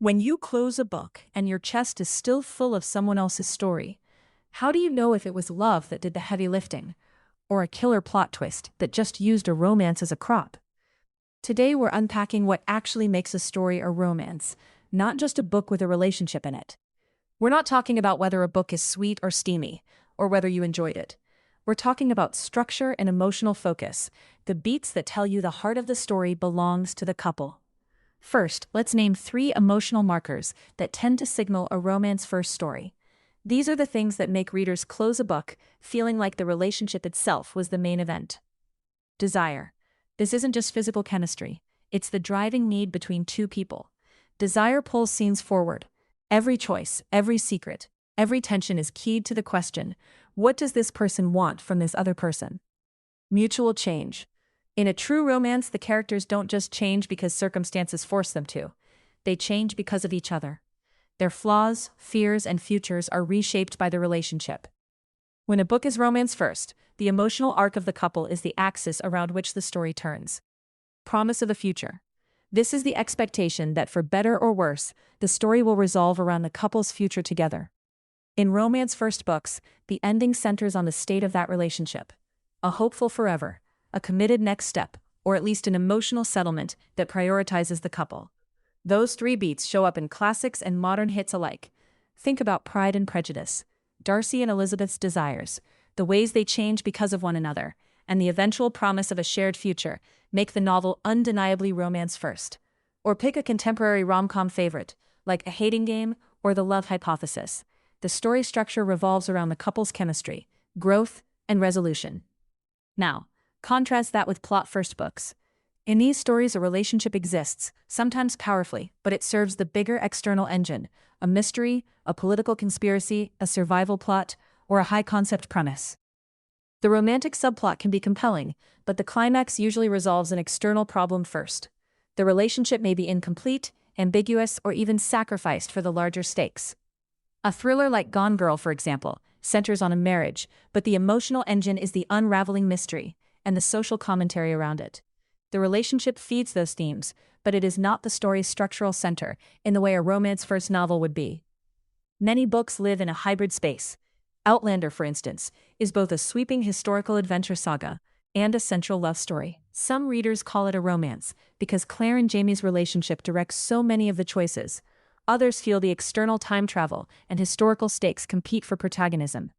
When you close a book and your chest is still full of someone else's story, how do you know if it was love that did the heavy lifting, or a killer plot twist that just used a romance as a crop? Today we're unpacking what actually makes a story a romance, not just a book with a relationship in it. We're not talking about whether a book is sweet or steamy, or whether you enjoyed it. We're talking about structure and emotional focus, the beats that tell you the heart of the story belongs to the couple. First, let's name 3 emotional markers that tend to signal a romance-first story. These are the things that make readers close a book feeling like the relationship itself was the main event. Desire. This isn't just physical chemistry. It's the driving need between two people. Desire pulls scenes forward. Every choice, every secret, every tension is keyed to the question, what does this person want from this other person? Mutual change. In a true romance, the characters don't just change because circumstances force them to. They change because of each other. Their flaws, fears, and futures are reshaped by the relationship. When a book is romance first, the emotional arc of the couple is the axis around which the story turns. Promise of the future. This is the expectation that for better or worse, the story will resolve around the couple's future together. In romance-first books, the ending centers on the state of that relationship. A hopeful forever, a committed next step, or at least an emotional settlement that prioritizes the couple. Those 3 beats show up in classics and modern hits alike. Think about Pride and Prejudice, Darcy and Elizabeth's desires, the ways they change because of one another, and the eventual promise of a shared future make the novel undeniably romance first. Or pick a contemporary rom-com favorite, like A Hating Game or The Love Hypothesis. The story structure revolves around the couple's chemistry, growth, and resolution. Now, contrast that with plot-first books. In these stories, a relationship exists, sometimes powerfully, but it serves the bigger external engine, a mystery, a political conspiracy, a survival plot, or a high-concept premise. The romantic subplot can be compelling, but the climax usually resolves an external problem first. The relationship may be incomplete, ambiguous, or even sacrificed for the larger stakes. A thriller like Gone Girl, for example, centers on a marriage, but the emotional engine is the unraveling mystery and the social commentary around it. The relationship feeds those themes, but it is not the story's structural center in the way a romance-first novel would be. Many books live in a hybrid space. Outlander, for instance, is both a sweeping historical adventure saga and a central love story. Some readers call it a romance because Claire and Jamie's relationship directs so many of the choices. Others feel the external time travel and historical stakes compete for protagonism.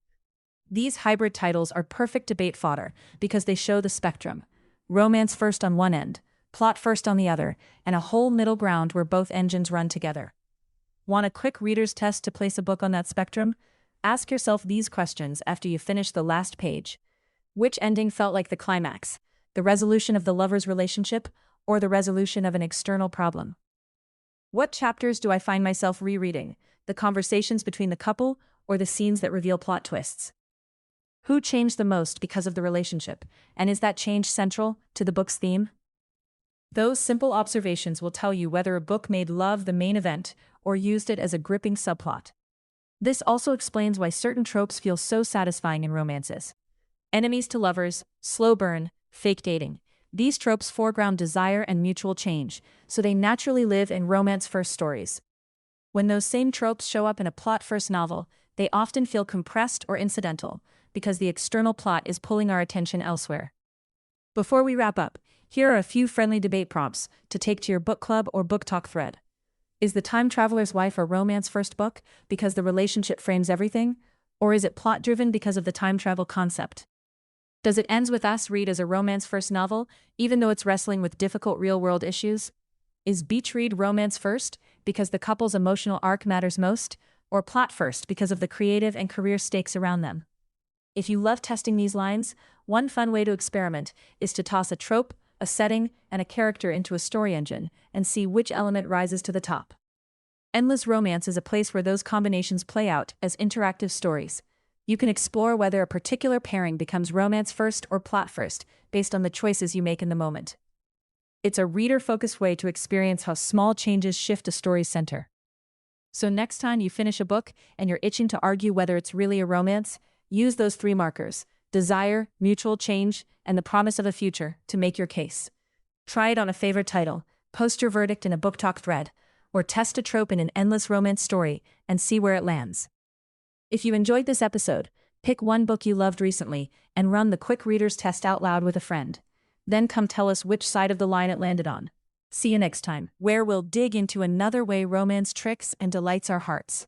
These hybrid titles are perfect debate fodder because they show the spectrum. Romance first on one end, plot first on the other, and a whole middle ground where both engines run together. Want a quick reader's test to place a book on that spectrum? Ask yourself these questions after you finish the last page. Which ending felt like the climax? The resolution of the lover's relationship, or the resolution of an external problem? What chapters do I find myself rereading? The conversations between the couple, or the scenes that reveal plot twists? Who changed the most because of the relationship, and is that change central to the book's theme? Those simple observations will tell you whether a book made love the main event or used it as a gripping subplot. This also explains why certain tropes feel so satisfying in romances. Enemies to lovers, slow burn, fake dating. These tropes foreground desire and mutual change, so they naturally live in romance-first stories. When those same tropes show up in a plot-first novel, they often feel compressed or incidental, because the external plot is pulling our attention elsewhere. Before we wrap up, here are a few friendly debate prompts to take to your book club or BookTok thread. Is The Time Traveler's Wife a romance-first book because the relationship frames everything, or is it plot-driven because of the time travel concept? Does It Ends With Us read as a romance-first novel, even though it's wrestling with difficult real-world issues? Is Beach Read romance-first because the couple's emotional arc matters most, or plot-first because of the creative and career stakes around them? If you love testing these lines, one fun way to experiment is to toss a trope, a setting, and a character into a story engine and see which element rises to the top. Endless Romance is a place where those combinations play out as interactive stories. You can explore whether a particular pairing becomes romance first or plot first based on the choices you make in the moment. It's a reader-focused way to experience how small changes shift a story's center. So next time you finish a book and you're itching to argue whether it's really a romance, use those 3 markers: desire, mutual change, and the promise of a future to make your case. Try it on a favorite title, post your verdict in a BookTok thread, or test a trope in an endless romance story and see where it lands. If you enjoyed this episode, pick one book you loved recently and run the quick reader's test out loud with a friend. Then come tell us which side of the line it landed on. See you next time, where we'll dig into another way romance tricks and delights our hearts.